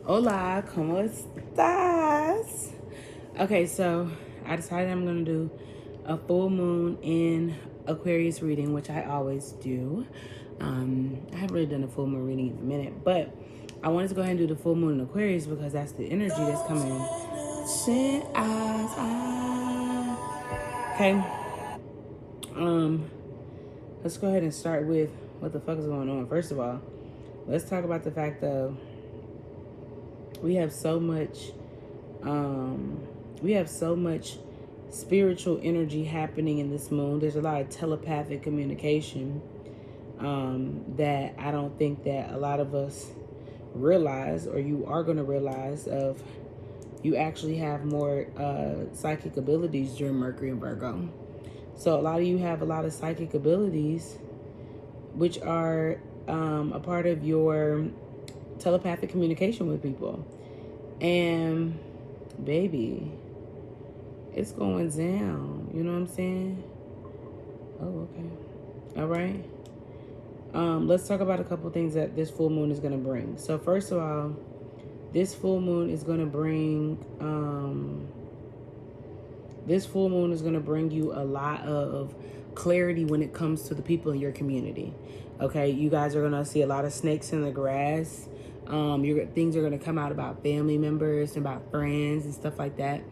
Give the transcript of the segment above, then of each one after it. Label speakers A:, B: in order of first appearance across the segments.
A: Hola, ¿cómo estás? Okay, so I decided I'm going to do a full moon in Aquarius reading, which I always do. I haven't really done a full moon reading in a minute, but I wanted to go ahead and do the full moon in Aquarius because that's the energy that's coming in. Okay. Let's go ahead and start with what the fuck is going on. First of all, let's talk about the fact of we have so much spiritual energy happening in this moon. There's a lot of telepathic communication that I don't think that a lot of us realize, or you are going to realize of. You actually have more psychic abilities during Mercury and Virgo. So a lot of you have a lot of psychic abilities, which are a part of your telepathic communication with people. And baby, it's going down. You know what I'm saying? Oh, okay. All right. Let's talk about a couple things that this full moon is going to bring. So first of all, this full moon is going to bring you a lot of clarity when it comes to the people in your community. Okay, you guys are going to see a lot of snakes in the grass. Things are going to come out about family members and about friends and stuff like that.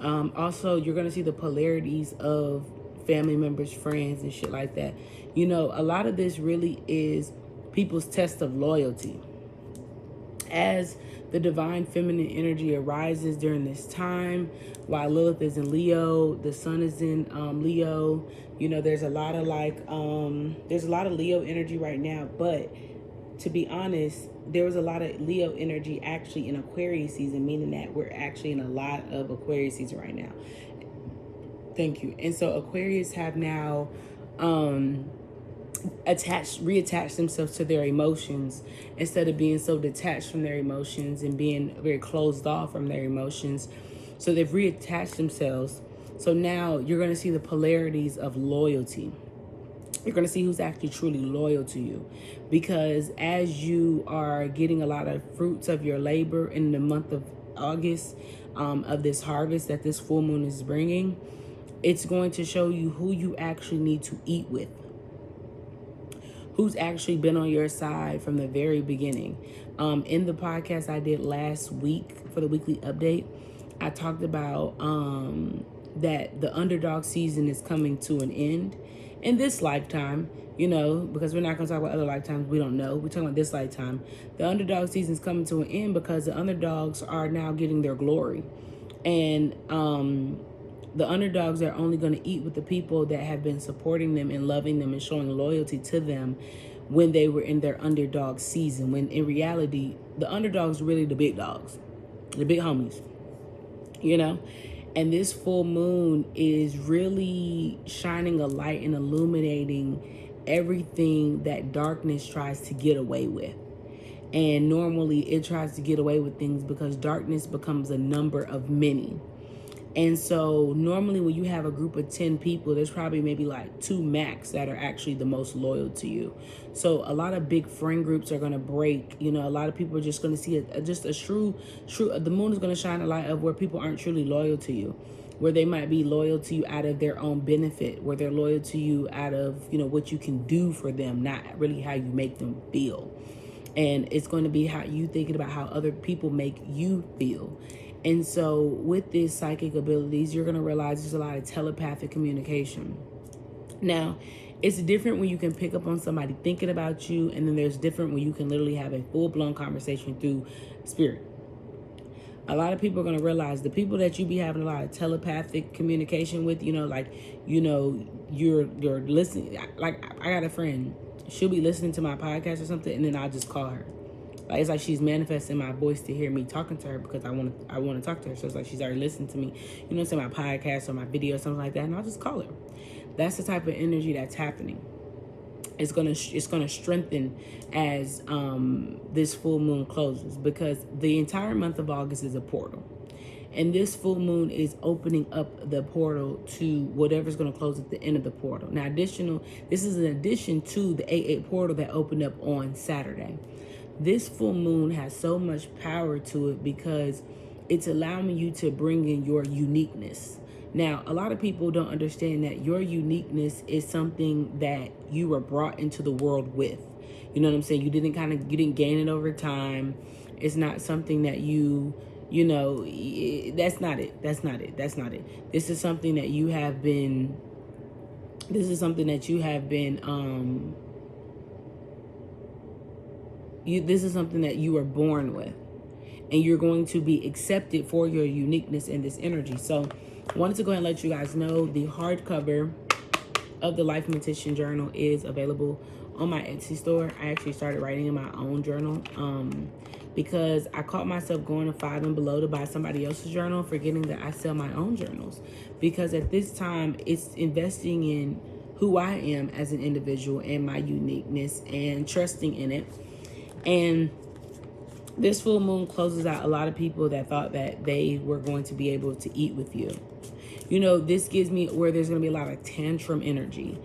A: Also, you're going to see the polarities of family members, friends, and shit like that. You know, a lot of this really is people's test of loyalty. As the divine feminine energy arises during this time, while Lilith is in Leo, the sun is in Leo. You know, there's a lot of Leo energy right now, but to be honest, there was a lot of Leo energy actually in Aquarius season, meaning that we're actually in a lot of Aquarius season right now. Thank you. And so Aquarius have now reattach themselves to their emotions instead of being so detached from their emotions and being very closed off from their emotions. So they've reattached themselves. So now you're going to see the polarities of loyalty. You're going to see who's actually truly loyal to you, because as you are getting a lot of fruits of your labor in the month of August, of this harvest that this full moon is bringing, it's going to show you who you actually need to eat with, who's actually been on your side from the very beginning. In the podcast I did last week for the weekly update, I talked about that the underdog season is coming to an end in this lifetime, you know, because we're not going to talk about other lifetimes. We don't know. We're talking about this lifetime. The underdog season is coming to an end because the underdogs are now getting their glory. And the underdogs are only going to eat with the people that have been supporting them and loving them and showing loyalty to them when they were in their underdog season. When in reality, the underdogs are really the big dogs, the big homies, you know? And this full moon is really shining a light and illuminating everything that darkness tries to get away with. And normally it tries to get away with things because darkness becomes a number of many. And so normally when you have a group of 10 people, there's probably maybe like 2 max that are actually the most loyal to you. So a lot of big friend groups are going to break. You know, a lot of people are just going to see the moon is going to shine a light of where people aren't truly loyal to you, where they might be loyal to you out of their own benefit, where they're loyal to you out of, you know, what you can do for them, not really how you make them feel. And it's going to be how you thinking about how other people make you feel. And so with these psychic abilities, you're going to realize there's a lot of telepathic communication. Now, it's different when you can pick up on somebody thinking about you, and then there's different when you can literally have a full-blown conversation through spirit. A lot of people are going to realize the people that you be having a lot of telepathic communication with, you know, like, you know, you're listening. Like, I got a friend, she'll be listening to my podcast or something, and then I'll just call her. Like, it's like she's manifesting my voice to hear me talking to her because I want to talk to her. So it's like she's already listened to me, you know, say my podcast or my video or something like that, and I'll just call her. That's the type of energy that's happening. It's gonna strengthen as this full moon closes, because the entire month of August is a portal. And this full moon is opening up the portal to whatever's going to close at the end of the portal. Now, this is in addition to the 8/8 portal that opened up on Saturday. This full moon has so much power to it because it's allowing you to bring in your uniqueness. Now, a lot of people don't understand that your uniqueness is something that you were brought into the world with. You know what I'm saying? You didn't gain it over time. It's not something that that's not it. That's not it. That's not it. This is something that you have been, this is something that you have been, this is something that you were born with. And you're going to be accepted for your uniqueness in this energy. So I wanted to go ahead and let you guys know the hardcover of the Lifematician journal is available on my Etsy store. I actually started writing in my own journal because I caught myself going to Five and Below to buy somebody else's journal, forgetting that I sell my own journals. Because at this time, it's investing in who I am as an individual and my uniqueness and trusting in it. And this full moon closes out a lot of people that thought that they were going to be able to eat with you. You know, this gives me where there's going to be a lot of tantrum energy.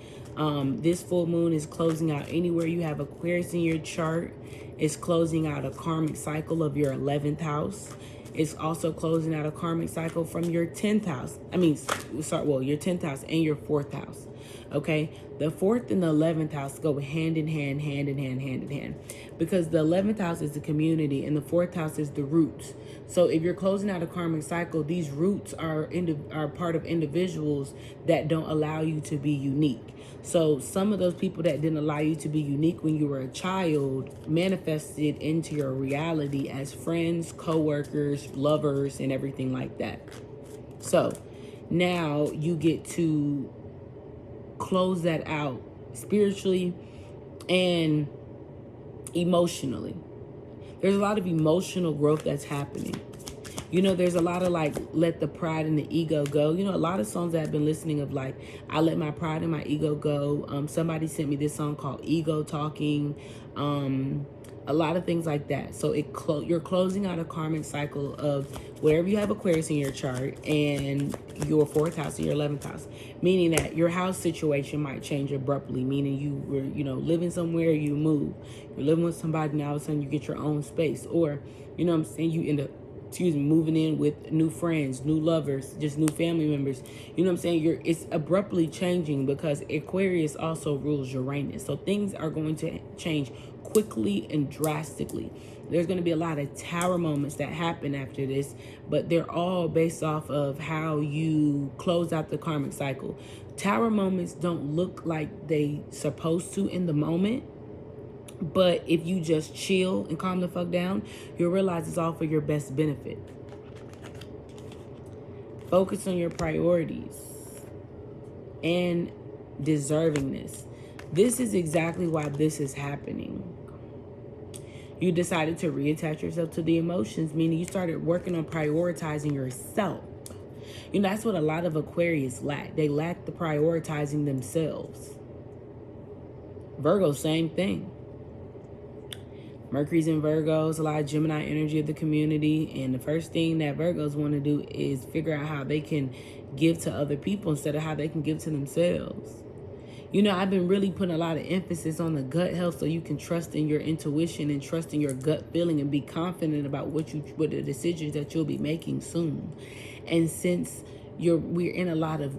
A: This full moon is closing out anywhere you have Aquarius in your chart. It's closing out a karmic cycle of your 11th house. It's also closing out a karmic cycle from your 10th house. Your 10th house and your 4th house. Okay, the 4th and the 11th house go hand in hand, because the 11th house is the community and the 4th house is the roots. So if you're closing out a karmic cycle, these roots are part of individuals that don't allow you to be unique. So some of those people that didn't allow you to be unique when you were a child manifested into your reality as friends, co-workers, lovers, and everything like that. So now you get to close that out spiritually and emotionally. There's a lot of emotional growth that's happening. You know, there's a lot of like, let the pride and the ego go. You know, a lot of songs that I've been listening of like, I let my pride and my ego go. Somebody sent me this song called Ego Talking. A lot of things like that. So you're closing out a karmic cycle of wherever you have Aquarius in your chart and your 4th house and your 11th house, meaning that your house situation might change abruptly, meaning you were, living somewhere, you move, you're living with somebody, now all of a sudden you get your own space, or, you know what I'm saying, you end up, moving in with new friends, new lovers, just new family members. You know what I'm saying? It's abruptly changing because Aquarius also rules Uranus. So things are going to change quickly and drastically. There's going to be a lot of tower moments that happen after this, but they're all based off of how you close out the karmic cycle. Tower moments don't look like they supposed to in the moment, but if you just chill and calm the fuck down, you'll realize it's all for your best benefit. Focus on your priorities and deservingness. This is exactly why this is happening. You decided to reattach yourself to the emotions, meaning you started working on prioritizing yourself. You know, that's what a lot of Aquarius lack. They lack the prioritizing themselves. Virgo, same thing. Mercury's in Virgos, a lot of Gemini energy of the community. And the first thing that Virgos want to do is figure out how they can give to other people instead of how they can give to themselves. You know, I've been really putting a lot of emphasis on the gut health so you can trust in your intuition and trust in your gut feeling and be confident about what the decisions that you'll be making soon. And since we're in a lot of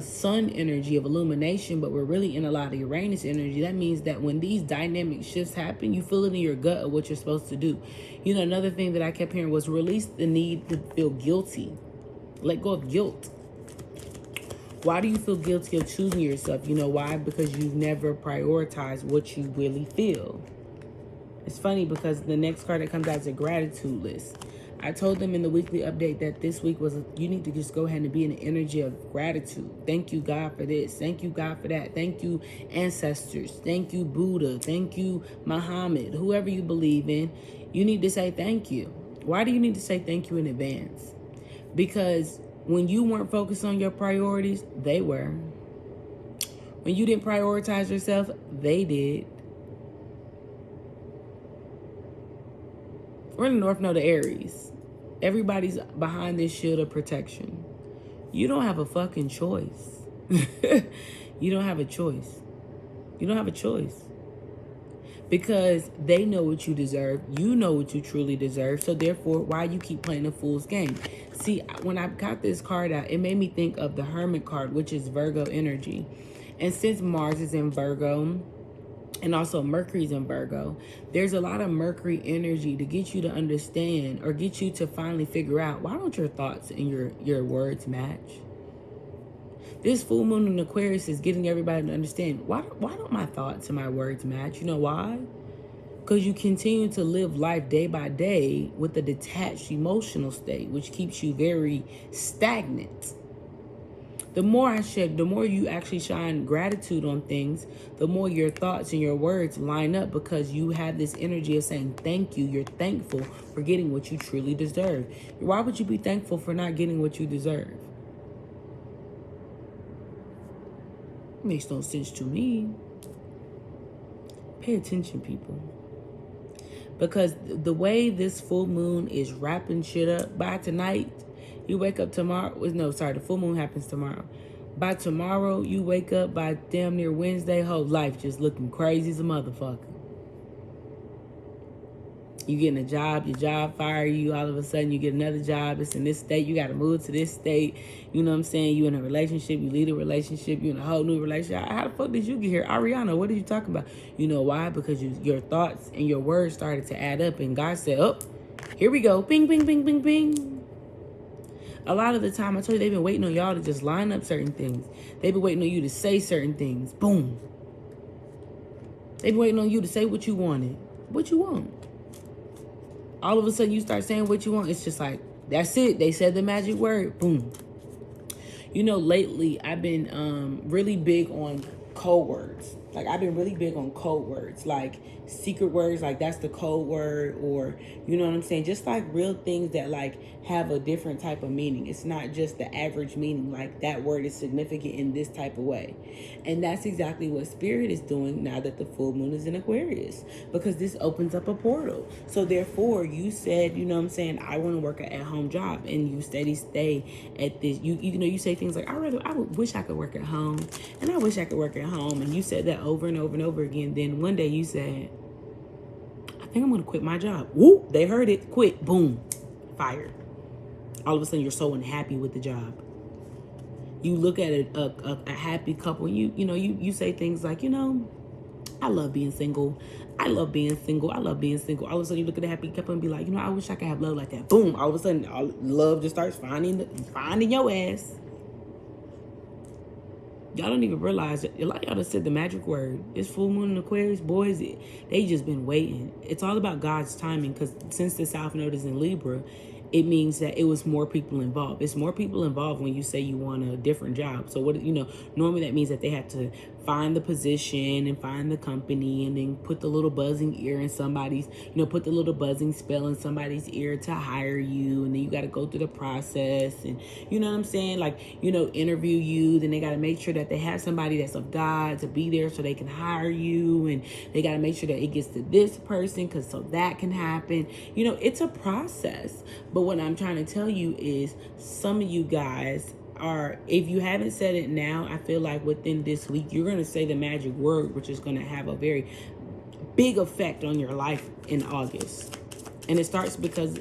A: sun energy of illumination, but we're really in a lot of Uranus energy, that means that when these dynamic shifts happen, you feel it in your gut of what you're supposed to do. You know, another thing that I kept hearing was release the need to feel guilty. Let go of guilt. Why do you feel guilty of choosing yourself? You know why? Because you've never prioritized what you really feel. It's funny because the next card that comes out is a gratitude list. I told them in the weekly update that this week you need to just go ahead and be in the energy of gratitude. Thank you, God, for this. Thank you, God, for that. Thank you, ancestors. Thank you, Buddha. Thank you, Muhammad. Whoever you believe in, you need to say thank you. Why do you need to say thank you in advance? Because when you weren't focused on your priorities, they were. When you didn't prioritize yourself, they did. We're in the North Node of Aries. Everybody's behind this shield of protection. You don't have a fucking choice. You don't have a choice. You don't have a choice. because they know what you deserve. You know what you truly deserve. So therefore, why you keep playing the fool's game? See, when I got this card out, it made me think of the Hermit card, which is Virgo energy. And since Mars is in Virgo, and also Mercury's in Virgo, there's a lot of Mercury energy to get you to understand, or get you to finally figure out, why don't your thoughts and your words match? This full moon in Aquarius is getting everybody to understand, why don't my thoughts and my words match? You know why? Because you continue to live life day by day with a detached emotional state, which keeps you very stagnant. The more you actually shine gratitude on things, the more your thoughts and your words line up, because you have this energy of saying thank you. You're thankful for getting what you truly deserve. Why would you be thankful for not getting what you deserve? Makes no sense to me. Pay attention, people. Because the way this full moon is wrapping shit up, by tonight, you wake up tomorrow. No, sorry, the full moon happens tomorrow. By tomorrow, you wake up by damn near Wednesday, whole life just looking crazy as a motherfucker. You getting a job, your job fire you, all of a sudden you get another job, it's in this state, you gotta move to this state, you know what I'm saying? You in a relationship, you lead a relationship, you in a whole new relationship. How the fuck did you get here? Ariana, what are you talking about? You know why? Because your thoughts and your words started to add up, and God said, oh, here we go, bing, bing, bing, bing, bing. A lot of the time, I told you, they've been waiting on y'all to just line up certain things. They've been waiting on you to say certain things. Boom. They've been waiting on you to say what you wanted. What you want? All of a sudden, you start saying what you want. It's just like, that's it. They said the magic word. Boom. You know, lately, I've been really big on code words. Like, I've been really big on code words. Like, secret words, like, that's the code word. Or, you know what I'm saying? Just, like, real things that, like, have a different type of meaning. It's not just the average meaning. Like, that word is significant in this type of way. And that's exactly what Spirit is doing now that the full moon is in Aquarius. Because this opens up a portal. So, therefore, you said, you know what I'm saying, I want to work an at-home job. And you stay at this. You know, you say things like, I wish I could work at home. And I wish I could work at home. And you said that over and over and over again. Then one day you said, I think I'm going to quit my job. Whoop, they heard it. Quit. Boom. Fired. All of a sudden, you're so unhappy with the job. You look at a happy couple, you say things like, you know, I love being single. I love being single. I love being single. All of a sudden, you look at a happy couple and be like, you know, I wish I could have love like that. Boom. All of a sudden, love just starts finding your ass. Y'all don't even realize that a lot of y'all just said the magic word. It's full moon in Aquarius. Boys, they just been waiting. It's all about God's timing, because since the South Node is in Libra, it means that it was more people involved. It's more people involved when you say you want a different job. So what, normally that means that they have to find the position and find the company and then put the little buzzing ear in somebody's, put the little buzzing spell in somebody's ear to hire you. And then you got to go through the process and, you know what I'm saying? Like, interview you. Then they got to make sure that they have somebody that's of God to be there so they can hire you. And they got to make sure that it gets to this person so that can happen. It's a process. But what I'm trying to tell you is some of you guys are, if you haven't said it now, I feel like within this week, you're going to say the magic word, which is going to have a very big effect on your life in August. And it starts because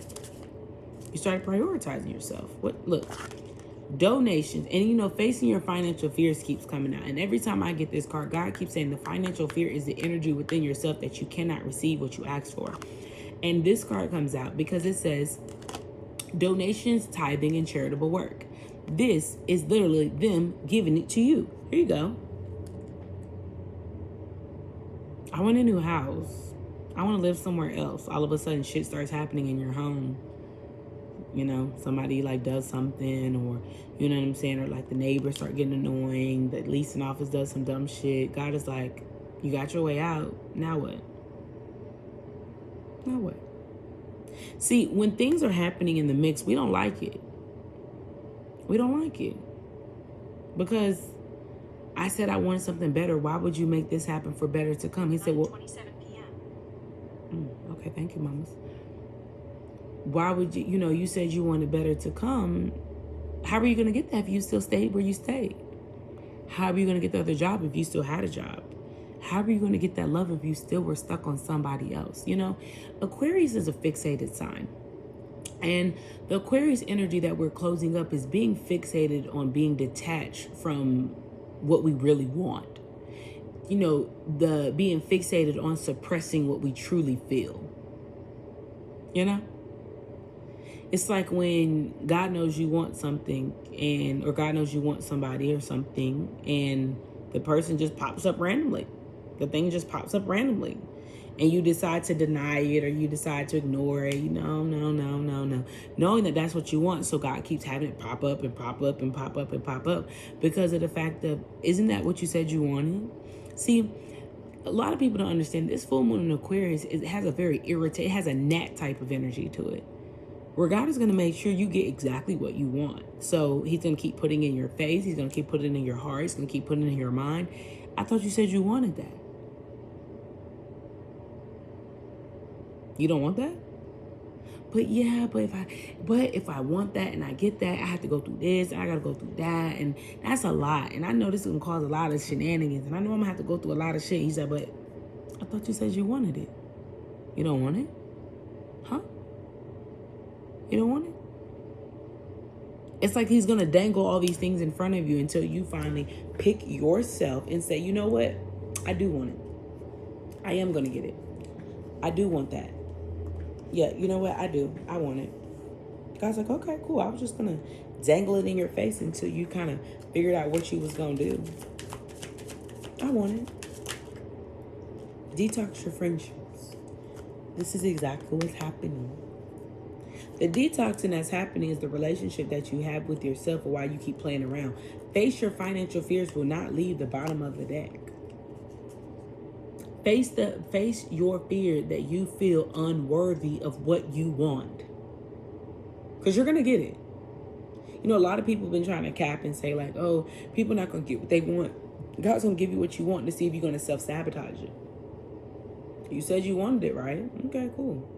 A: you started prioritizing yourself. Look, donations and, facing your financial fears keeps coming out. And every time I get this card, God keeps saying the financial fear is the energy within yourself that you cannot receive what you asked for. And this card comes out because it says, donations, tithing, and charitable work. This is literally them giving it to you. Here you go. I want a new house. I want to live somewhere else. All of a sudden, shit starts happening in your home. Somebody does something, or you know what I'm saying, or the neighbors start getting annoying. The leasing office does some dumb shit. God is like, you got your way out. Now what? Now what? See, when things are happening in the mix, we don't like it. We don't like it. Because I said I wanted something better. Why would you make this happen for better to come? He said, well, 9:27 p.m. Okay, thank you, mamas. Why would you, you said you wanted better to come. How are you going to get that if you still stayed where you stayed? How are you going to get the other job if you still had a job? How are you going to get that love if you still were stuck on somebody else? You know, Aquarius is a fixated sign. And the Aquarius energy that we're closing up is being fixated on being detached from what we really want. You know, the being fixated on suppressing what we truly feel. You know? It's like when God knows you want something or God knows you want somebody or something, and the person just pops up randomly. The thing just pops up randomly. And you decide to deny it, or you decide to ignore it. No. Knowing that that's what you want. So God keeps having it pop up and pop up and pop up and pop up because of the fact that, isn't that what you said you wanted? See, a lot of people don't understand this full moon in Aquarius. It has a very it has a gnat type of energy to it, where God is going to make sure you get exactly what you want. So he's going to keep putting it in your face. He's going to keep putting it in your heart. He's going to keep putting it in your mind. I thought you said you wanted that. You don't want that? But yeah, but if I want that and I get that, I have to go through this, and I got to go through that, and that's a lot. And I know this is going to cause a lot of shenanigans, and I know I'm going to have to go through a lot of shit. He said, but I thought you said you wanted it. You don't want it? Huh? You don't want it? It's like he's going to dangle all these things in front of you until you finally pick yourself and say, you know what? I do want it. I am going to get it. I do want that. Yeah, you know what? I do. I want it. God's like, okay, cool. I was just going to dangle it in your face until you kind of figured out what you was going to do. I want it. Detox your friendships. This is exactly what's happening. The detoxing that's happening is the relationship that you have with yourself, or why you keep playing around. Face your financial fears will not leave the bottom of the deck. Face your fear that you feel unworthy of what you want. Because you're going to get it. You know, a lot of people have been trying to cap and say like, oh, people are not going to get what they want. God's going to give you what you want to see if you're going to self-sabotage it. You said you wanted it, right? Okay, cool.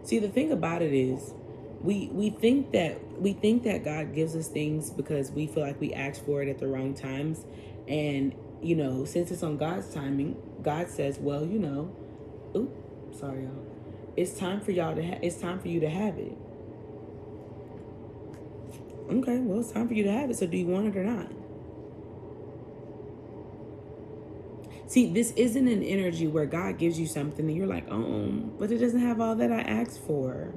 A: See, the thing about it is we think that God gives us things because we feel like we asked for it at the wrong times. And, you know, since it's on God's timing, God says, well, you know, sorry, y'all. It's time for y'all to it's time for you to have it. Okay, well, it's time for you to have it. So do you want it or not? See, this isn't an energy where God gives you something and you're like, oh, but it doesn't have all that I asked for.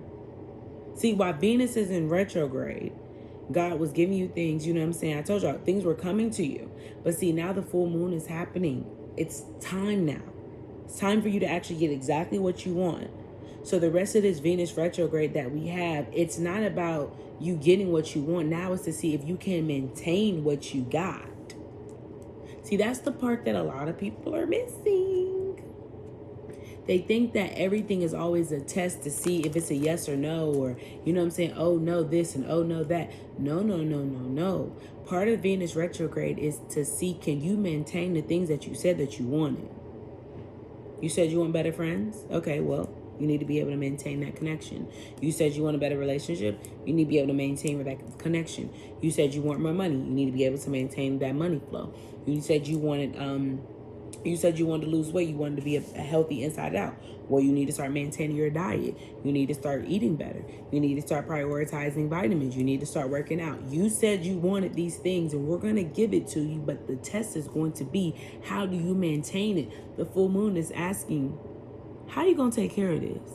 A: See, while Venus is in retrograde, God was giving you things, you know what I'm saying? I told y'all, things were coming to you. But see, now the full moon is happening. It's time now. It's time for you to actually get exactly what you want. So the rest of this Venus retrograde that we have, it's not about you getting what you want. Now it's to see if you can maintain what you got. See, that's the part that a lot of people are missing. They think that everything is always a test to see if it's a yes or no, or, you know what I'm saying, oh no this and oh no that. No. Part of Venus retrograde is to see, can you maintain the things that you said that you wanted? You said you want better friends? Okay, well, you need to be able to maintain that connection. You said you want a better relationship? You need to be able to maintain that connection. You said you want more money? You need to be able to maintain that money flow. You said you wanted to lose weight. You wanted to be a healthy inside out. Well, you need to start maintaining your diet. You need to start eating better. You need to start prioritizing vitamins. You need to start working out. You said you wanted these things, and we're going to give it to you, but the test is going to be, how do you maintain it? The full moon is asking, how are you going to take care of this?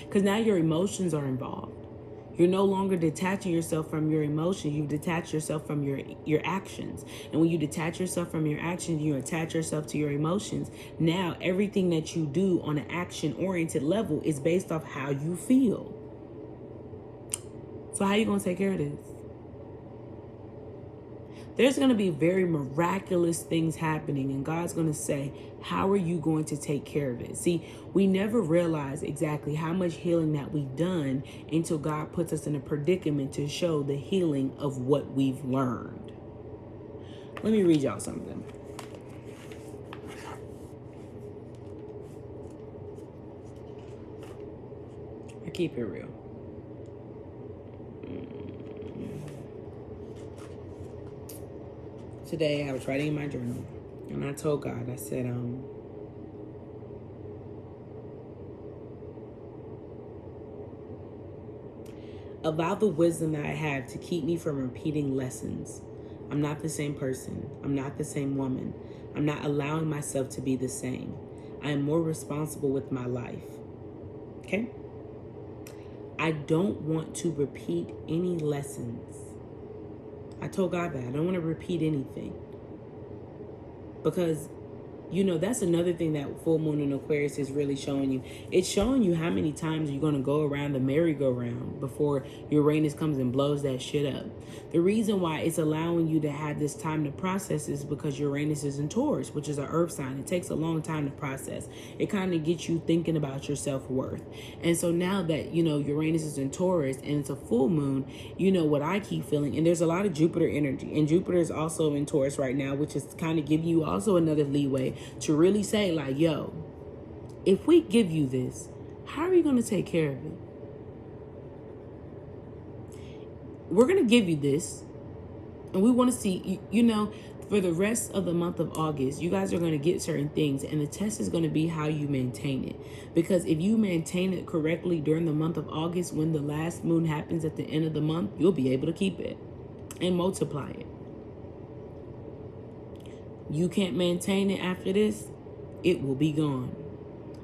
A: Because now your emotions are involved. You're no longer detaching yourself from your emotions. You've detached yourself from your actions. And when you detach yourself from your actions, you attach yourself to your emotions. Now, everything that you do on an action-oriented level is based off how you feel. So how are you going to take care of this? There's going to be very miraculous things happening, and God's going to say, how are you going to take care of it? See, we never realize exactly how much healing that we've done until God puts us in a predicament to show the healing of what we've learned. Let me read y'all something. I keep it real. today I was writing in my journal, and I told God, I said, allow the wisdom that I have to keep me from repeating lessons. I'm not the same person. I'm not the same woman. I'm not allowing myself to be the same. I am more responsible with my life. Okay? I don't want to repeat any lessons. I told God that. I don't want to repeat anything. Because, you know, that's another thing that full moon in Aquarius is really showing you. It's showing you how many times you're going to go around the merry-go-round before Uranus comes and blows that shit up. The reason why it's allowing you to have this time to process is because Uranus is in Taurus, which is an earth sign. It takes a long time to process. It kind of gets you thinking about your self-worth. And so now that, you know, Uranus is in Taurus and it's a full moon, you know what I keep feeling. And there's a lot of Jupiter energy. And Jupiter is also in Taurus right now, which is kind of giving you also another leeway to really say, like, yo, if we give you this, how are you going to take care of it? We're going to give you this, and we want to see, you know, for the rest of the month of August, you guys are going to get certain things, and the test is going to be how you maintain it. Because if you maintain it correctly during the month of August, when the last moon happens at the end of the month, you'll be able to keep it and multiply it. You can't maintain it after this, it will be gone.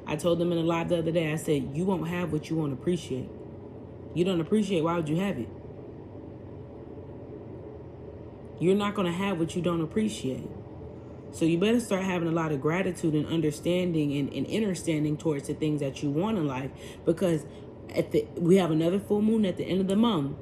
A: I told them in a live the other day, I said, you won't have what you won't appreciate. You don't appreciate, why would you have it? You're not going to have what you don't appreciate. So you better start having a lot of gratitude and understanding and understanding towards the things that you want in life. Because we have another full moon at the end of the month.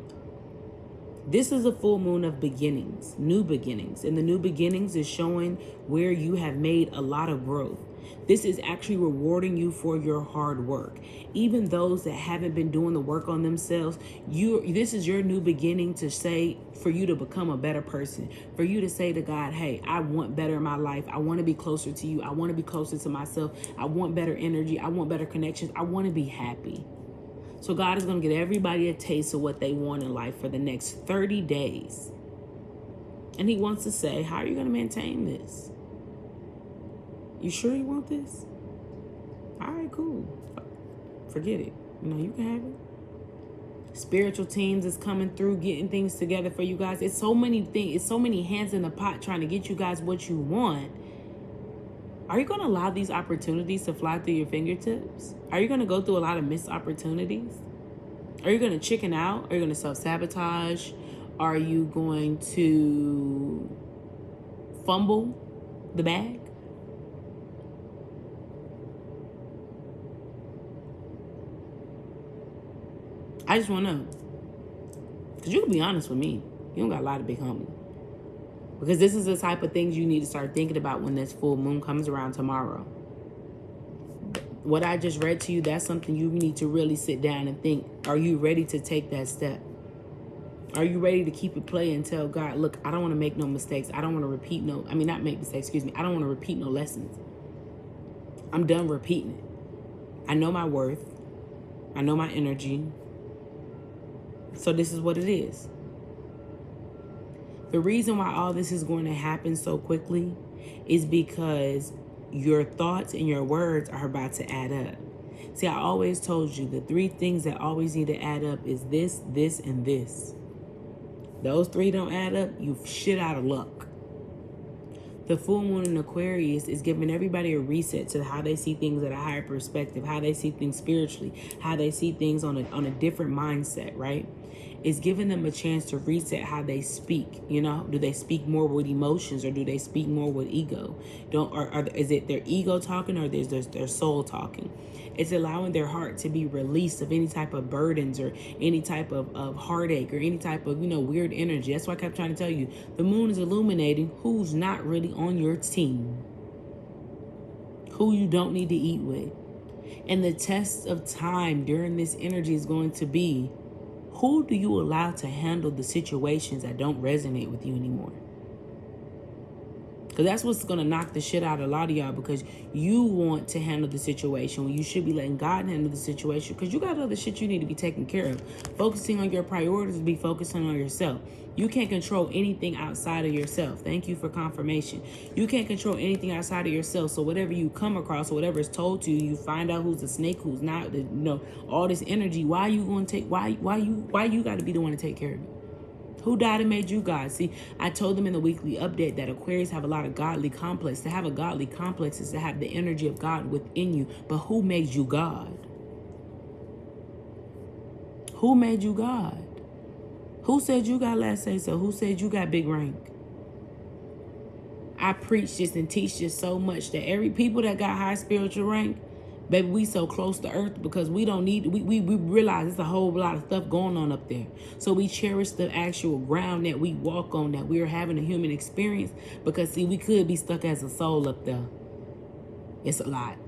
A: This is a full moon of beginnings, new beginnings. And the new beginnings is showing where you have made a lot of growth. This is actually rewarding you for your hard work. Even those that haven't been doing the work on themselves, this is your new beginning to say, for you to become a better person, for you to say to God, hey, I want better in my life. I want to be closer to you. I want to be closer to myself. I want better energy. I want better connections. I want to be happy. So God is going to get everybody a taste of what they want in life for the next 30 days. And he wants to say, how are you going to maintain this? You sure you want this? All right, cool. Forget it. You know, you can have it. Spiritual teams is coming through, getting things together for you guys. It's so many things. It's so many hands in the pot trying to get you guys what you want. Are you going to allow these opportunities to fly through your fingertips? Are you going to go through a lot of missed opportunities? Are you going to chicken out? Are you going to self-sabotage? Are you going to fumble the bag? I just want to know. Because you can be honest with me. You don't got a lot of big homies. Because this is the type of things you need to start thinking about when this full moon comes around tomorrow. What I just read to you, that's something you need to really sit down and think. Are you ready to take that step? Are you ready to keep it play and tell God, look, I don't want to make no mistakes. I don't want to repeat not make mistakes, excuse me. I don't want to repeat no lessons. I'm done repeating it. I know my worth. I know my energy. So this is what it is. The reason why all this is going to happen so quickly is because your thoughts and your words are about to add up. See, I always told you the three things that always need to add up is this, this, and this. Those three don't add up, you shit out of luck. The full moon in Aquarius is giving everybody a reset to how they see things at a higher perspective, how they see things spiritually, how they see things on a different mindset, right? It's giving them a chance to reset how they speak. You know, do they speak more with emotions or do they speak more with ego? Is it their ego talking or is their soul talking? It's allowing their heart to be released of any type of burdens or any type of heartache or any type of, weird energy. That's why I kept trying to tell you, the moon is illuminating who's not really on your team, who you don't need to eat with. And the test of time during this energy is going to be, who do you allow to handle the situations that don't resonate with you anymore? Because that's what's going to knock the shit out of a lot of y'all, because you want to handle the situation when you should be letting God handle the situation, because you got other shit you need to be taking care of. Focusing on your priorities, be focusing on yourself. You can't control anything outside of yourself. Thank you for confirmation. You can't control anything outside of yourself. So whatever you come across or whatever is told to you, you find out who's a snake, who's not, you know, all this energy. Why you going to take, why you got to be the one to take care of it? Who died and made you God? See, I told them in the weekly update that Aquarius have a lot of godly complex. To have a godly complex is to have the energy of God within you. But who made you God? Who made you God? Who said you got last say so? Who said you got big rank? I preach this and teach this so much that every people that got high spiritual rank, baby, we so close to earth because we don't need, we realize there's a whole lot of stuff going on up there. So we cherish the actual ground that we walk on, that we're having a human experience, because see, we could be stuck as a soul up there. It's a lot.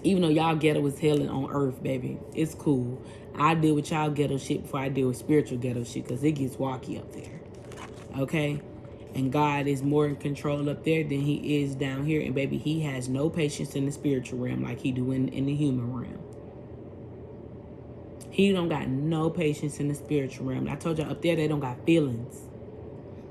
A: Even though y'all ghetto is hell on earth, baby, it's cool. I deal with y'all ghetto shit before I deal with spiritual ghetto shit, because it gets walky up there. Okay? And God is more in control up there than he is down here. And baby, he has no patience in the spiritual realm like he do in the human realm. He don't got no patience in the spiritual realm. I told y'all up there, they don't got feelings.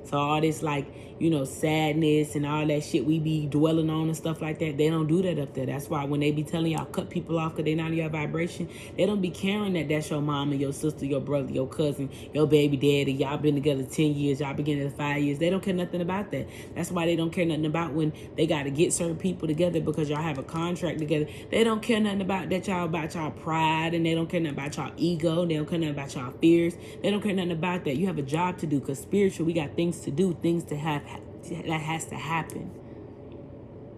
A: So all this, like, you know, sadness and all that shit we be dwelling on and stuff like that, they don't do that up there. That's why when they be telling y'all cut people off because they not in your vibration, they don't be caring that that's your mama, your sister, your brother, your cousin, your baby daddy. Y'all been together 10 years. Y'all been together 5 years. They don't care nothing about that. That's why they don't care nothing about when they got to get certain people together because y'all have a contract together. They don't care nothing about that, y'all, about y'all pride, and they don't care nothing about y'all ego. They don't care nothing about y'all fears. They don't care nothing about that. You have a job to do, because spiritual, we got things to do, things to have, that has to happen.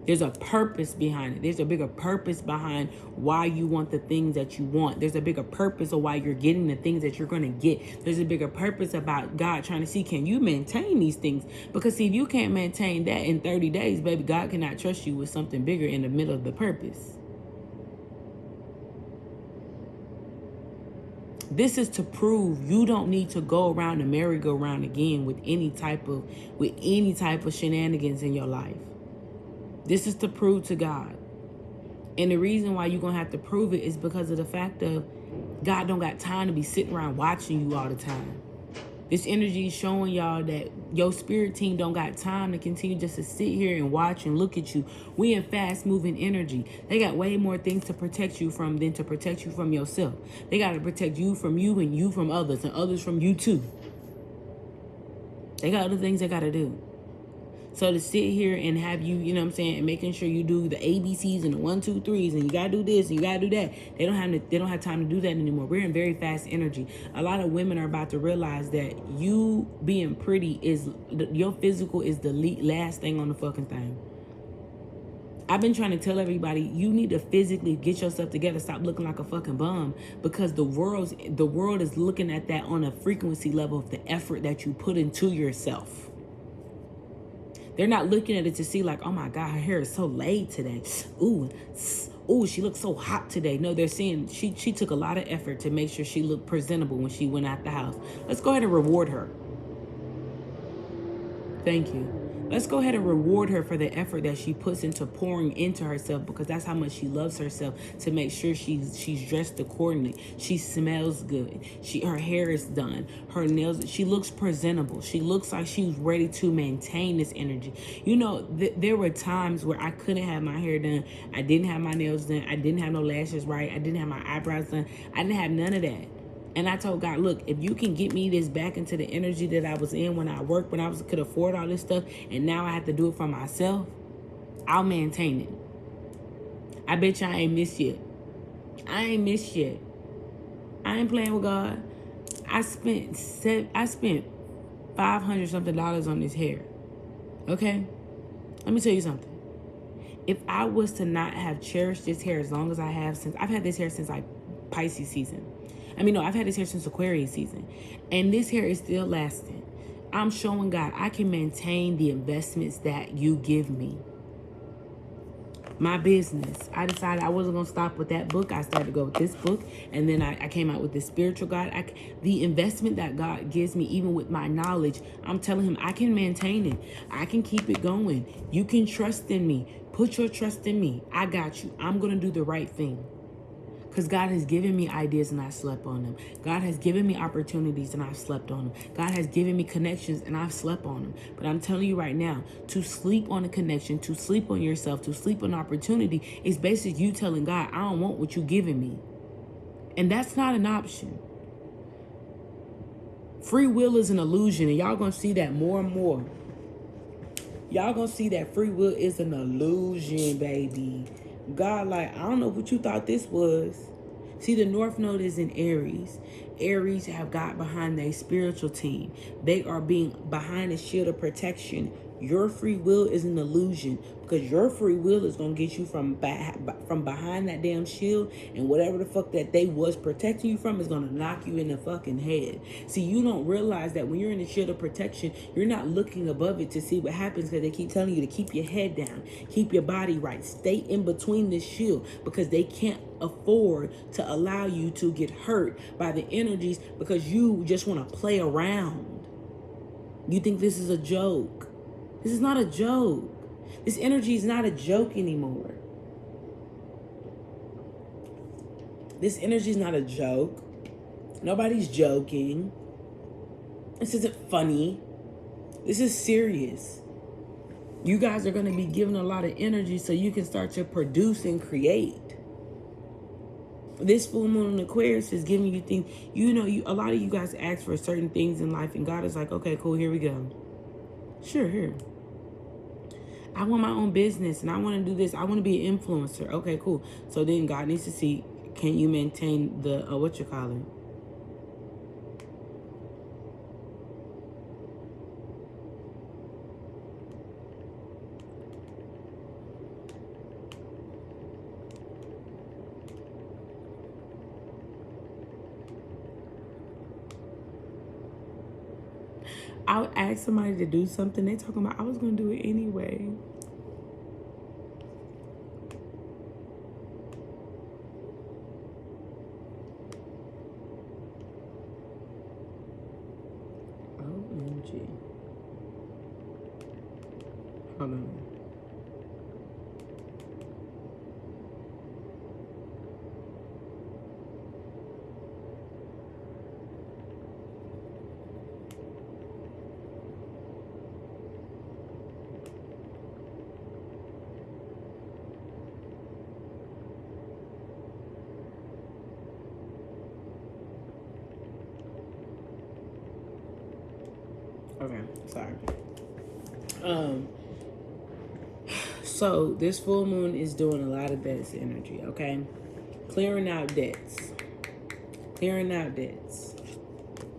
A: There's a purpose behind it. There's a bigger purpose behind why you want the things that you want. There's a bigger purpose of why you're getting the things that you're going to get. There's a bigger purpose about God trying to see, can you maintain these things? Because see, if you can't maintain that in 30 days, baby, God cannot trust you with something bigger in the middle of the purpose. This is to prove you don't need to go around the merry-go-round again with any type of shenanigans in your life. This is to prove to God. And the reason why you're going to have to prove it is because of the fact of God don't got time to be sitting around watching you all the time. This energy is showing y'all that your spirit team don't got time to continue just to sit here and watch and look at you. We in fast moving energy. They got way more things to protect you from than to protect you from yourself. They got to protect you from you and you from others and others from you too. They got other things they got to do. So to sit here and have you, you know what I'm saying, and making sure you do the ABCs and the 1, 2, 3s, and you gotta do this and you gotta do that. They don't have time to do that anymore. We're in very fast energy. A lot of women are about to realize that you being pretty is, your physical is the last thing on the fucking thing. I've been trying to tell everybody, you need to physically get yourself together, stop looking like a fucking bum, because the world is looking at that on a frequency level of the effort that you put into yourself. They're not looking at it to see like, oh my God, her hair is so laid today. Ooh, she looks so hot today. No, they're seeing she took a lot of effort to make sure she looked presentable when she went out the house. Let's go ahead and reward her. Thank you. Let's go ahead and reward her for the effort that she puts into pouring into herself, because that's how much she loves herself, to make sure she's dressed accordingly. She smells good. Her hair is done. Her nails, she looks presentable. She looks like she's ready to maintain this energy. You know, there were times where I couldn't have my hair done. I didn't have my nails done. I didn't have no lashes right. I didn't have my eyebrows done. I didn't have none of that. And I told God, look, if you can get me this back into the energy that I was in when I worked, when I could afford all this stuff, and now I have to do it for myself, I'll maintain it. I bet you I ain't missed yet. I ain't missed yet. I ain't playing with God. I spent $500 something on this hair. Okay? Let me tell you something. If I was to not have cherished this hair as long as I have, since I've had this hair since like Pisces season. I've had this hair since Aquarius season. And this hair is still lasting. I'm showing God I can maintain the investments that you give me. My business. I decided I wasn't going to stop with that book. I started to go with this book. And then I came out with the spiritual guide. The investment that God gives me, even with my knowledge, I'm telling him I can maintain it. I can keep it going. You can trust in me. Put your trust in me. I got you. I'm going to do the right thing. Because God has given me ideas and I slept on them. God has given me opportunities and I've slept on them. God has given me connections and I've slept on them. But I'm telling you right now, to sleep on a connection, to sleep on yourself, to sleep on opportunity is basically you telling God, I don't want what you're giving me. And that's not an option. Free will is an illusion, and y'all gonna see that more and more. Y'all gonna see that free will is an illusion, baby. God, like, I don't know what you thought this was. See, the North Node is in Aries. Aries have got behind their spiritual team. They are being behind a shield of protection. Your free will is an illusion, because your free will is going to get you from behind that damn shield, and whatever the fuck that they was protecting you from is going to knock you in the fucking head. See, you don't realize that when you're in a shield of protection, you're not looking above it to see what happens, because they keep telling you to keep your head down, keep your body right, stay in between this shield, because they can't afford to allow you to get hurt by the energies, because you just want to play around. You think this is a joke. This is not a joke. This energy is not a joke anymore. This energy is not a joke. Nobody's joking. This isn't funny. This is serious. You guys are going to be given a lot of energy so you can start to produce and create. This full moon in Aquarius is giving you things. You know, a lot of you guys ask for certain things in life, and God is like, okay, cool, here we go. Sure, here. I want my own business and I want to do this. I want to be an influencer. Okay, cool. So then God needs to see, can you maintain the, what you call it? I would ask somebody to do something. They talking about I was going to do it anyway. OMG. Hold on. Okay, sorry. So this full moon is doing a lot of debts energy, okay? Clearing out debts. Clearing out debts.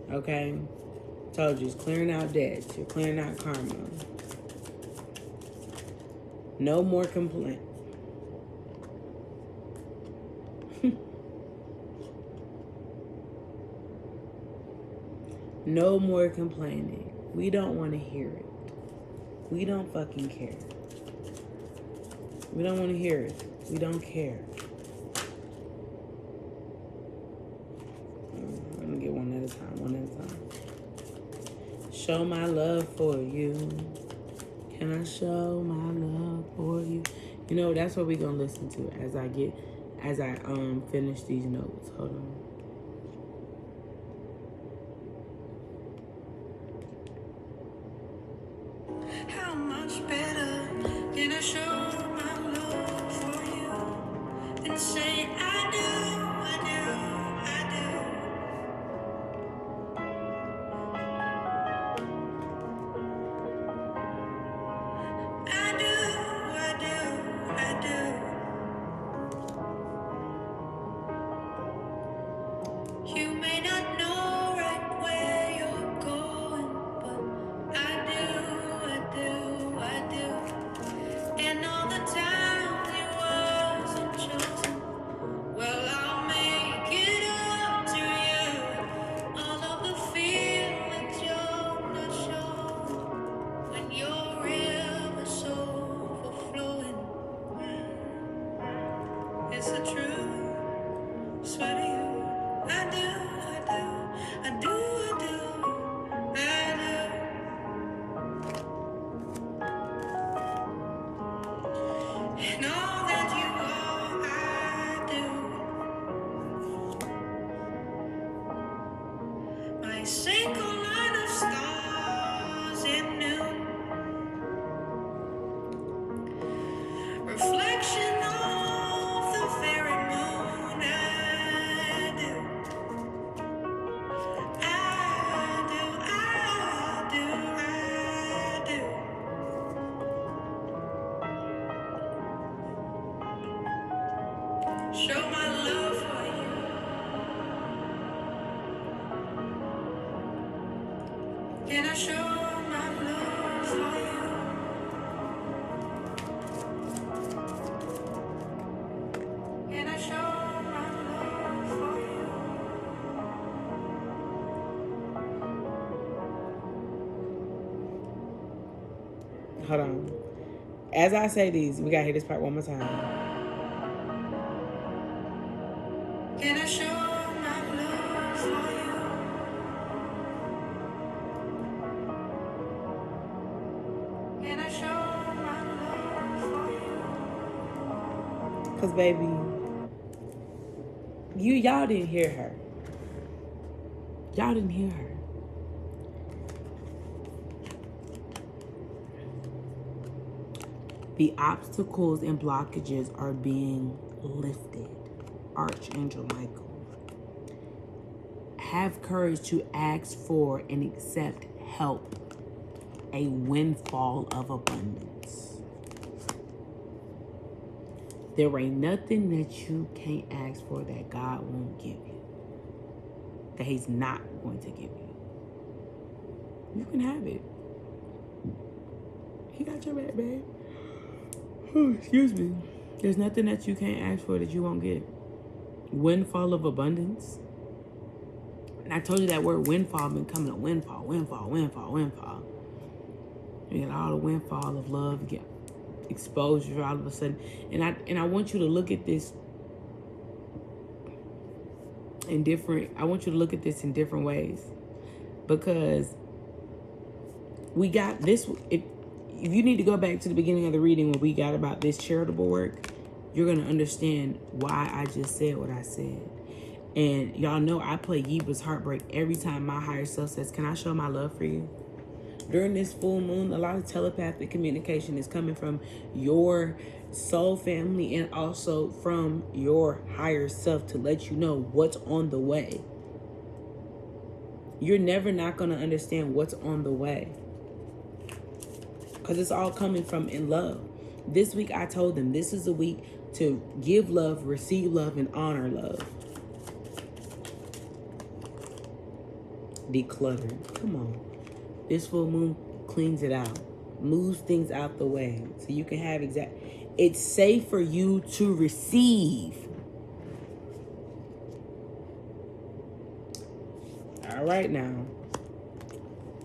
A: Okay? Told you, it's clearing out debts. You're clearing out karma. No more complaint. No more complaining. We don't want to hear it. We don't fucking care. We don't want to hear it. We don't care. Let me get one at a time, one at a time. Show my love for you. Can I show my love for you? You know, that's what we're going to listen to as I finish these notes. Hold on.
B: How much better can I show my love for you and say I do, I do, I do. I do, I do, I do. Swear to you, I do, I do, I do, I do, I do. And all that you are, I do. My single line of stars in noon, reflection of the very moon, I do. I do, I do, I do. Show my love for you. Can I show my love for you? Can I show my love for you?
A: Hold on. As I say these, we gotta hear this part one more time.
B: Can I show my love for you? Can I show my love for you?
A: Cause baby, y'all didn't hear her. Y'all didn't hear her. The obstacles and blockages are being lifted. Archangel Michael. Have courage to ask for and accept help. A windfall of abundance. There ain't nothing that you can't ask for that God won't give you. That he's not going to give you. You can have it. He got your back, babe. Oh, excuse me. There's nothing that you can't ask for that you won't get. Windfall of abundance. And I told you that word windfall been coming up. Windfall, windfall, windfall, windfall. You get all the windfall of love. You get exposure all of a sudden. And I want you to look at this in different ways. Because we got this. If you need to go back to the beginning of the reading where we got about this charitable work, you're going to understand why I just said what I said. And y'all know I play Yeba's Heartbreak every time my higher self says, can I show my love for you? During this full moon, a lot of telepathic communication is coming from your soul family and also from your higher self to let you know what's on the way. You're never not going to understand what's on the way. Because it's all coming from in love. This week I told them this is a week to give love, receive love, and honor love. Declutter. Come on. This full moon cleans it out. Moves things out the way. So you can have it's safe for you to receive. All right now.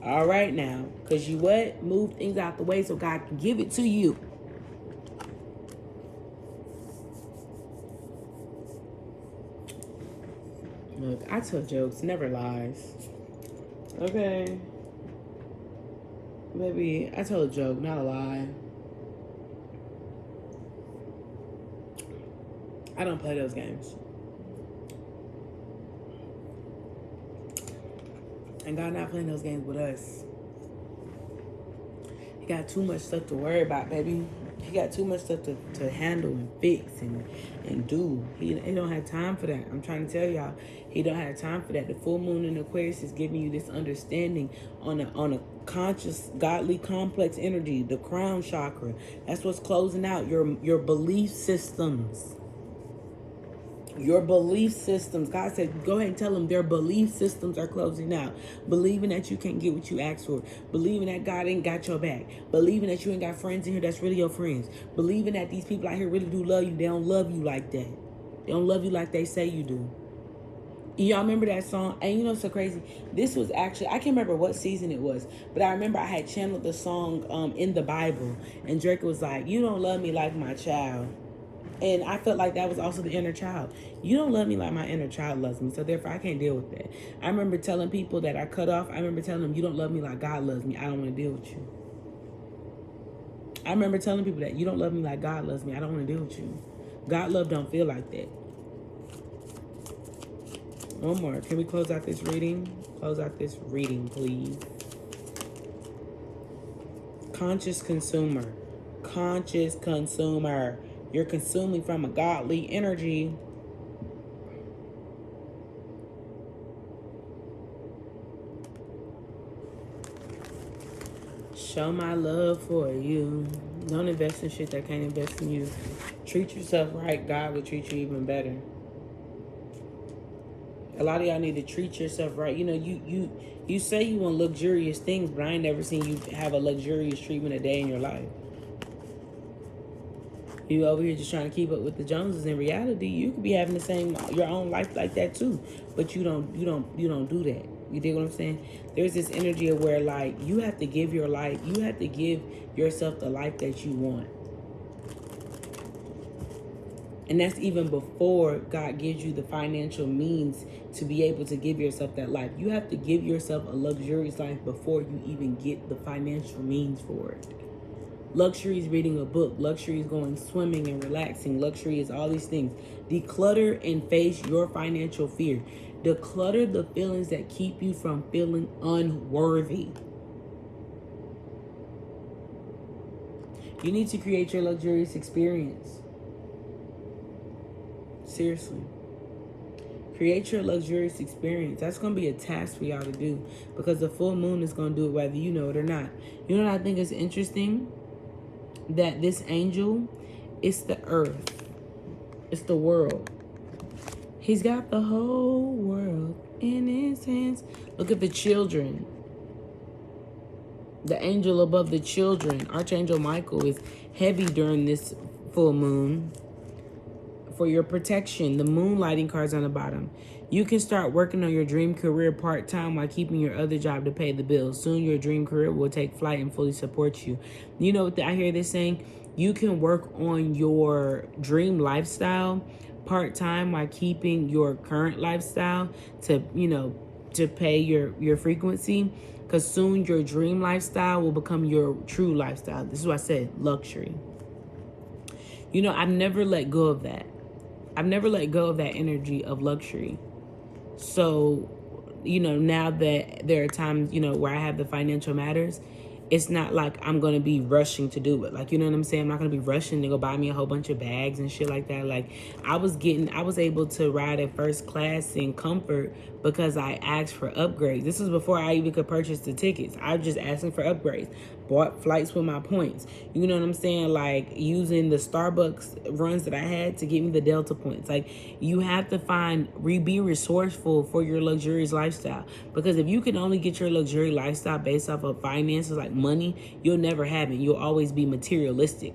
A: All right now. Because you what? Move things out the way so God can give it to you. Look, I tell jokes, never lies. Okay. Baby, I tell a joke, not a lie. I don't play those games. And God not playing those games with us. He got too much stuff to worry about, baby. He got too much stuff to handle and fix and do. He don't have time for that. I'm trying to tell y'all, he don't have time for that. The full moon in Aquarius is giving you this understanding on a conscious, godly, complex energy, the crown chakra. That's what's closing out your belief systems. Your belief systems. God said, go ahead and tell them their belief systems are closing out. Believing that you can't get what you asked for. Believing that God ain't got your back. Believing that you ain't got friends in here that's really your friends. Believing that these people out here really do love you. They don't love you like that. They don't love you like they say you do. Y'all remember that song? And you know what's so crazy? This was actually, I can't remember what season it was, but I remember I had channeled the song in the Bible. And Drake was like, you don't love me like my child. And I felt like that was also the inner child. You don't love me like my inner child loves me, so therefore I can't deal with that. I remember telling people that I cut off, I remember telling them, you don't love me like God loves me, I don't want to deal with you. I remember telling people that you don't love me like God loves me, I don't want to deal with you. God love don't feel like that. One more. Can we close out this reading? Close out this reading, please. Conscious consumer. Conscious consumer. You're consuming from a godly energy. Show my love for you. Don't invest in shit that can't invest in you. Treat yourself right. God will treat you even better. A lot of y'all need to treat yourself right. You know, you say you want luxurious things, but I ain't never seen you have a luxurious treatment a day in your life. You over here just trying to keep up with the Joneses. In reality, you could be having the same your own life like that too, but you don't do that. You dig what I'm saying? There's this energy of where like you have to give your life, you have to give yourself the life that you want. And that's even before God gives you the financial means to be able to give yourself that life. You have to give yourself a luxurious life before you even get the financial means for it. Luxury is reading a book. Luxury is going swimming and relaxing. Luxury is all these things. Declutter and face your financial fear. Declutter the feelings that keep you from feeling unworthy. You need to create your luxurious experience. Seriously. Create your luxurious experience. That's going to be a task for y'all to do because the full moon is going to do it whether you know it or not. You know what I think is interesting? That this angel, it's the earth. It's the world. He's got the whole world in his hands. Look at the children. The angel above the children, Archangel Michael, is heavy during this full moon for your protection. The moonlighting card's on the bottom. You can start working on your dream career part-time while keeping your other job to pay the bills. Soon your dream career will take flight and fully support you. You know what I hear this saying? You can work on your dream lifestyle part-time while keeping your current lifestyle to, to pay your frequency. Because soon your dream lifestyle will become your true lifestyle. This is what I said, luxury. I've never let go of that. I've never let go of that energy of luxury. So, now that there are times, where I have the financial matters, it's not like I'm going to be rushing to do it. Like, you know what I'm saying? I'm not going to be rushing to go buy me a whole bunch of bags and shit like that. Like, I was able to ride at first class in comfort because I asked for upgrades. This was before I even could purchase the tickets. I was just asking for upgrades. Bought flights with my points. You know what I'm saying? Like, using the Starbucks runs that I had to give me the Delta points. Like, you have to be resourceful for your luxurious lifestyle. Because if you can only get your luxury lifestyle based off of finances, like money, you'll never have it. You'll always be materialistic.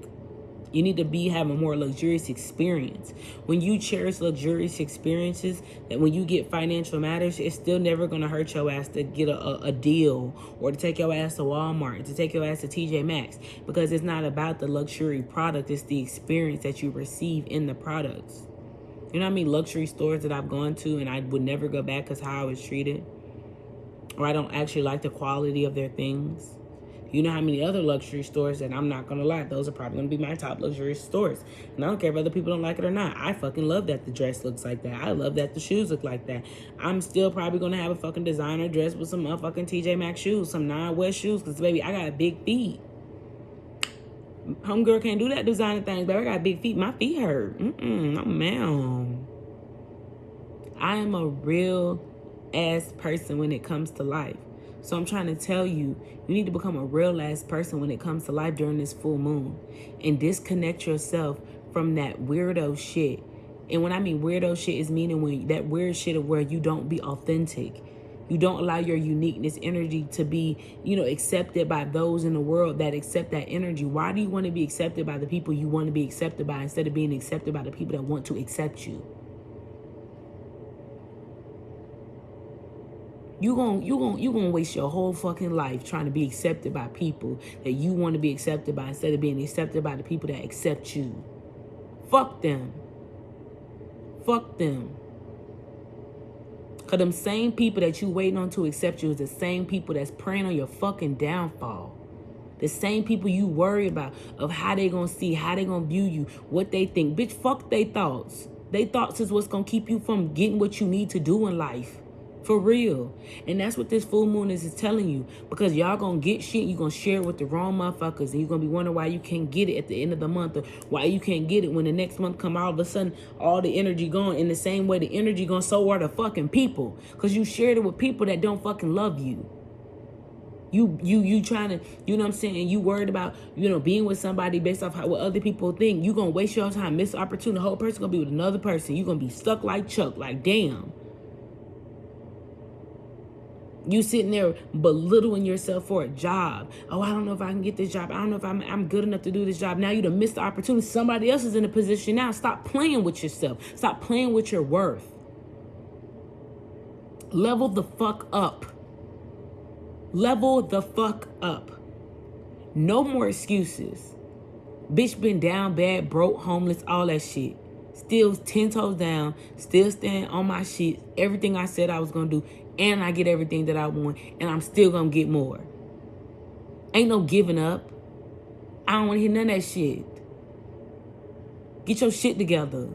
A: You need to be having more luxurious experience. When you cherish luxurious experiences, that when you get financial matters, it's still never going to hurt your ass to get a deal or to take your ass to Walmart, to take your ass to TJ Maxx, because it's not about the luxury product. It's the experience that you receive in the products. You know how many luxury stores that I've gone to and I would never go back because how I was treated? Or I don't actually like the quality of their things. You know how many other luxury stores that I'm not going to lie, those are probably going to be my top luxurious stores. And I don't care if other people don't like it or not. I fucking love that the dress looks like that. I love that the shoes look like that. I'm still probably going to have a fucking designer dress with some motherfucking TJ Maxx shoes, some non-West shoes, because, baby, I got big feet. Homegirl can't do that designer thing, baby. I got big feet. My feet hurt. No, ma'am. I am a real ass person when it comes to life. So I'm trying to tell you, you need to become a real ass person when it comes to life during this full moon and disconnect yourself from that weirdo shit. And when I mean weirdo shit is meaning when that weird shit of where you don't be authentic. You don't allow your uniqueness energy to be, accepted by those in the world that accept that energy. Why do you want to be accepted by the people you want to be accepted by instead of being accepted by the people that want to accept you? You gonna waste your whole fucking life trying to be accepted by people that you want to be accepted by instead of being accepted by the people that accept you. Fuck them. Fuck them. Because them same people that you waiting on to accept you is the same people that's preying on your fucking downfall. The same people you worry about of how they gonna see, how they gonna view you, what they think. Bitch, fuck they thoughts. They thoughts is what's gonna keep you from getting what you need to do in life. For real. And that's what this full moon is telling you. Because y'all gonna get shit, you gonna share it with the wrong motherfuckers. And you're gonna be wondering why you can't get it at the end of the month. Or why you can't get it when the next month come, all of a sudden all the energy gone. In the same way the energy gone, so are the fucking people. Because you shared it with people that don't fucking love you. You trying to, you know what I'm saying? You worried about, being with somebody based off what other people think. You gonna waste your time, miss the opportunity. The whole person gonna be with another person. You gonna be stuck like Chuck, like damn. You sitting there belittling yourself for a job. Oh, I don't know if I can get this job. I don't know if I'm good enough to do this job. Now you done missed the opportunity. Somebody else is in a position now. Stop playing with yourself. Stop playing with your worth. Level the fuck up. Level the fuck up. No more excuses. Bitch been down bad, broke, homeless, all that shit. Still 10 toes down, still standing on my shit. Everything I said I was gonna do, and I get everything that I want, and I'm still gonna get more. Ain't no giving up. I don't wanna hear none of that shit. Get your shit together.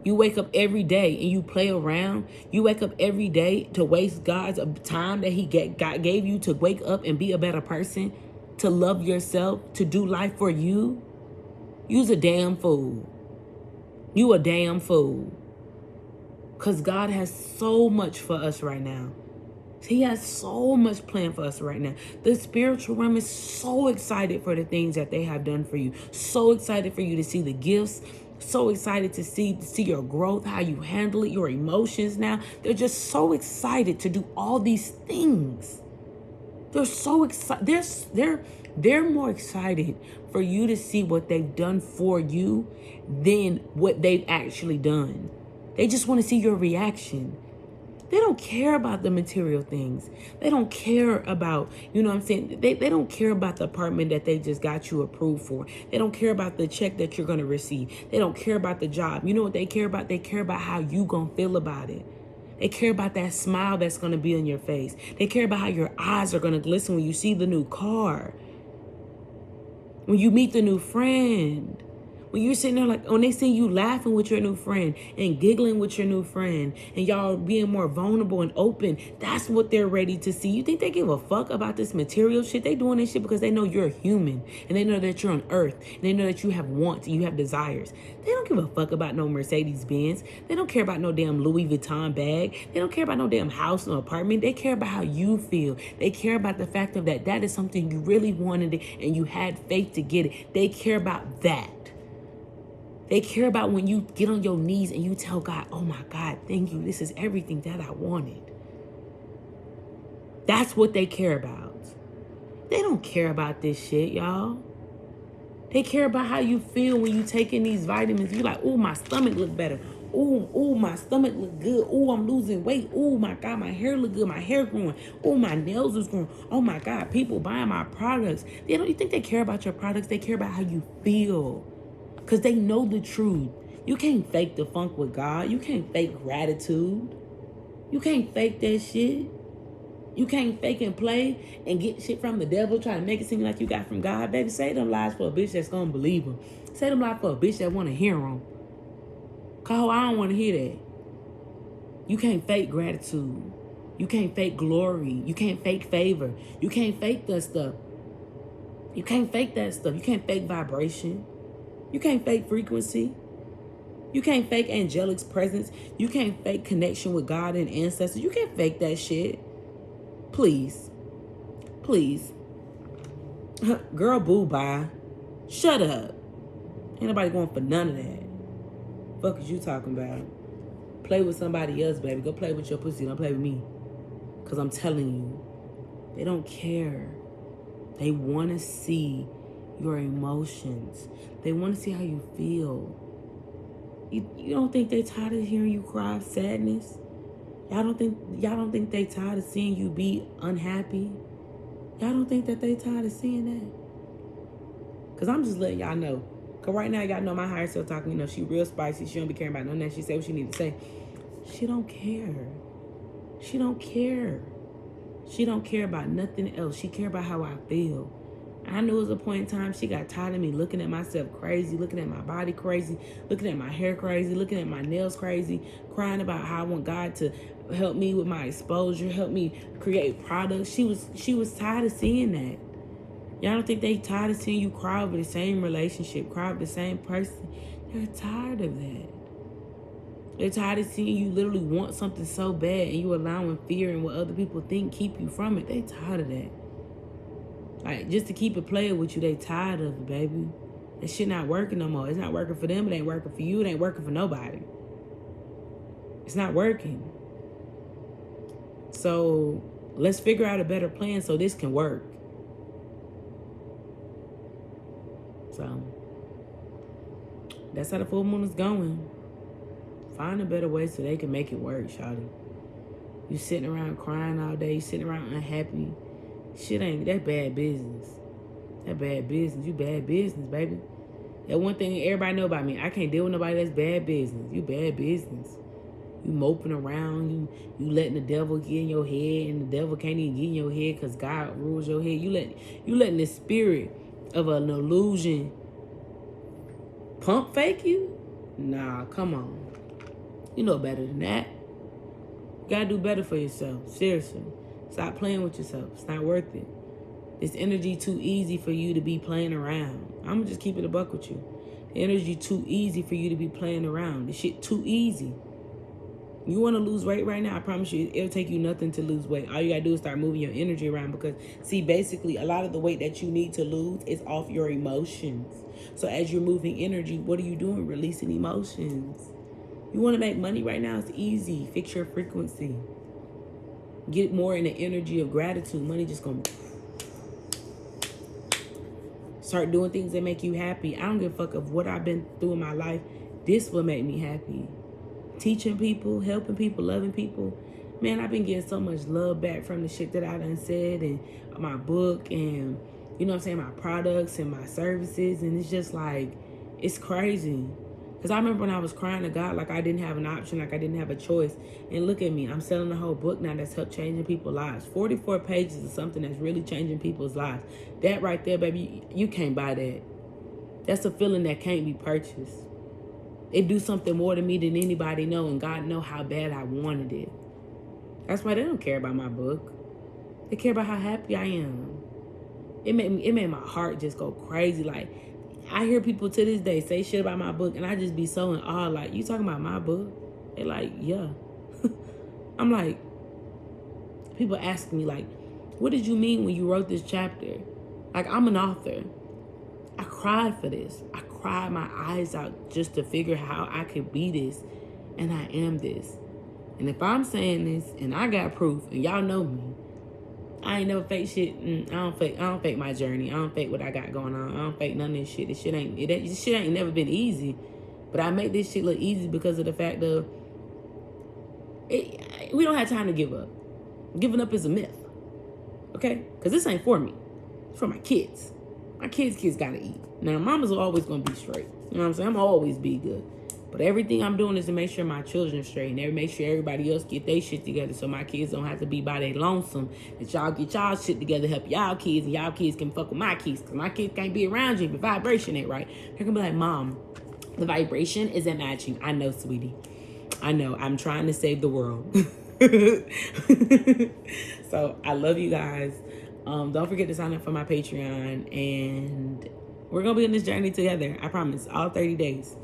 A: You wake up every day and you play around. You wake up every day to waste God's time that God gave you to wake up and be a better person, to love yourself, to do life for you. You's a damn fool. You a damn fool. Because God has so much for us right now. He has so much planned for us right now. The spiritual realm is so excited for the things that they have done for you. So excited for you to see the gifts. So excited to see your growth, how you handle it, your emotions now. They're just so excited to do all these things. They're so excited. They're more excited for you to see what they've done for you than what they've actually done. They just want to see your reaction. They don't care about the material things. They don't care about, you know what I'm saying? They don't care about the apartment that they just got you approved for. They don't care about the check that you're going to receive. They don't care about the job. You know what they care about? They care about how you going to feel about it. They care about that smile that's going to be on your face. They care about how your eyes are going to glisten when you see the new car. When you meet the new friend. When you're sitting there when they see you laughing with your new friend and giggling with your new friend and y'all being more vulnerable and open, that's what they're ready to see. You think they give a fuck about this material shit? They doing this shit because they know you're a human and they know that you're on earth and they know that you have wants and you have desires. They don't give a fuck about no Mercedes Benz. They don't care about no damn Louis Vuitton bag. They don't care about no damn house or apartment. They care about how you feel. They care about the fact of that is something you really wanted it and you had faith to get it. They care about that. They care about when you get on your knees and you tell God, oh my God, thank you. This is everything that I wanted. That's what they care about. They don't care about this shit, y'all. They care about how you feel when you taking these vitamins. You like, oh, my stomach look better. Oh, my stomach look good. Oh, I'm losing weight. Oh my God, my hair look good. My hair growing. Oh, my nails is growing. Oh my God, people buying my products. You think they care about your products? They care about how you feel. Because they know the truth. You can't fake the funk with God. You can't fake gratitude. You can't fake that shit. You can't fake and play and get shit from the devil, try to make it seem like you got from God. Baby, say them lies for a bitch that's going to believe them. Say them lies for a bitch that want to hear them. Cause I don't want to hear that. You can't fake gratitude. You can't fake glory. You can't fake favor. You can't fake that stuff. You can't fake that stuff. You can't fake vibration. You can't fake frequency. You can't fake angelic presence. You can't fake connection with God and ancestors. You can't fake that shit. Please. Please. Girl, boo, bye. Shut up. Ain't nobody going for none of that. Fuck is you talking about? Play with somebody else, baby. Go play with your pussy. Don't play with me. Because I'm telling you, they don't care. They want to see your emotions. They want to see how you feel. You don't think they tired of hearing you cry of sadness? Y'all don't think they tired of seeing you be unhappy? Y'all don't think that they tired of seeing that? Because I'm just letting y'all know, Because right now, y'all know my higher self talking, you know, she real spicy. She don't be caring about none of that. She say what she need to say. She don't care. She don't care. She don't care about nothing else. She care about how I feel. I knew it was a point in time she got tired of me looking at myself crazy, looking at my body crazy, looking at my hair crazy, looking at my nails crazy, crying about how I want God to help me with my exposure, help me create products. She was tired of seeing that. Y'all don't think they tired of seeing you cry over the same relationship, cry over the same person? They're tired of that. They're tired of seeing you literally want something so bad and you allowing fear and what other people think keep you from it. They tired of that. Like, just to keep it playing with you, they tired of it, baby. That shit not working no more. It's not working for them. It ain't working for you. It ain't working for nobody. It's not working. So let's figure out a better plan so this can work. So that's how the full moon is going. Find a better way so they can make it work, shawty. You sitting around crying all day. You sitting around unhappy. Shit ain't, that bad business. That bad business. You bad business, baby. That one thing everybody know about me. I can't deal with nobody that's bad business. You bad business. You moping around. You letting the devil get in your head, and the devil can't even get in your head because God rules your head. You letting the spirit of an illusion pump fake you? Nah, come on. You know better than that. You gotta do better for yourself. Seriously. Stop playing with yourself. It's not worth it. This energy too easy for you to be playing around. I'm gonna just keep it a buck with you. The energy too easy for you to be playing around. This shit too easy. You want to lose weight right now? I promise you, it'll take you nothing to lose weight. All you gotta do is start moving your energy around because, see, basically, a lot of the weight that you need to lose is off your emotions. So as you're moving energy, what are you doing? Releasing emotions. You want to make money right now? It's easy. Fix your frequency. Get more in the energy of gratitude. Money just gonna start doing things that make you happy. I don't give a fuck of what I've been through in my life. This will make me happy. Teaching people, helping people, loving people. Man, I've been getting so much love back from the shit that I done said and my book and, you know what I'm saying, my products and my services. And it's just like, it's crazy. Because I remember when I was crying to God like I didn't have an option, like I didn't have a choice. And look at me, I'm selling a whole book now that's helped changing people's lives. 44 pages of something that's really changing people's lives. That right there, baby, you can't buy that. That's a feeling that can't be purchased. It do something more to me than anybody know, and God know how bad I wanted it. That's why they don't care about my book. They care about how happy I am. It made my heart just go crazy. Like, I hear people to this day say shit about my book, and I just be so in awe. Like, you talking about my book? They're like, yeah. I'm like, people ask me, like, what did you mean when you wrote this chapter? Like, I'm an author. I cried for this. I cried my eyes out just to figure how I could be this, and I am this. And if I'm saying this, and I got proof, and y'all know me, I ain't never fake shit. I don't fake my journey. I don't fake what I got going on. I don't fake none of this shit. This shit ain't never been easy. But I make this shit look easy because of the fact of we don't have time to give up. Giving up is a myth. Okay? Because this ain't for me. It's for my kids. My kids gotta eat. Now, mama's always gonna be straight. You know what I'm saying? I'm always be good. But everything I'm doing is to make sure my children are straight and make sure everybody else get their shit together so my kids don't have to be by their lonesome. That y'all get y'all shit together, help y'all kids, and y'all kids can fuck with my kids. Because my kids can't be around you if the vibration ain't right. They're gonna be like, Mom, the vibration isn't matching. I know, sweetie. I know. I'm trying to save the world. So, I love you guys. Don't forget to sign up for my Patreon. And we're going to be on this journey together. I promise. All 30 days.